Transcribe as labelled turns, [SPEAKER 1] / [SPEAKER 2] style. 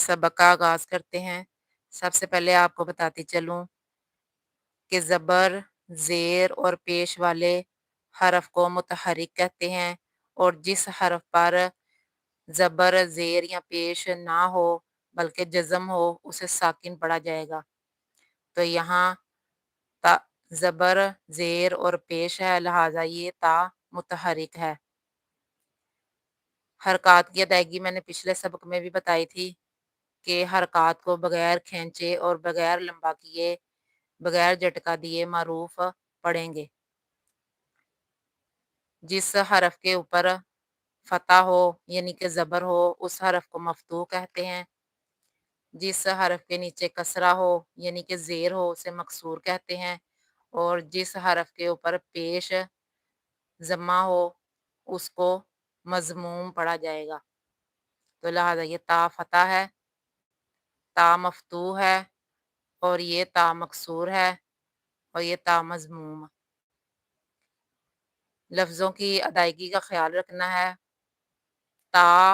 [SPEAKER 1] सबक का आगाज़ करते हैं। सबसे पहले आपको बताती चलूँ कि ज़बर, ज़ेर और पेश वाले हरफ को मुतहर्रिक कहते हैं और जिस हरफ पर ज़बर, ज़ेर या पेश ना हो बल्कि जज़म हो उसे साकिन पढ़ा जाएगा। तो यहाँ ता ज़बर, ज़ेर और पेश है, लिहाजा ये ता मुतहर्रिक है। हरकत की अदायगी मैंने पिछले सबक में भी बताई थी कि हरकत को बगैर खींचे और बगैर लंबा किए, बगैर झटका दिए मारूफ पढ़ेंगे। जिस हरफ के ऊपर फतह हो यानी कि ज़बर हो उस हरफ को मफ्तूह कहते हैं। जिस हरफ के नीचे कसरा हो यानी कि ज़ेर हो उसे मकसूर कहते हैं और जिस हरफ के ऊपर पेश ज़म्मा हो उसको मज़मूम पढ़ा जाएगा। तो लिहाजा ये ता फतह है, ता मफ्तूह है और ये ता मकसूर है और ये ता मज़मूम। लफ्ज़ों की अदायगी का ख़्याल रखना है। ता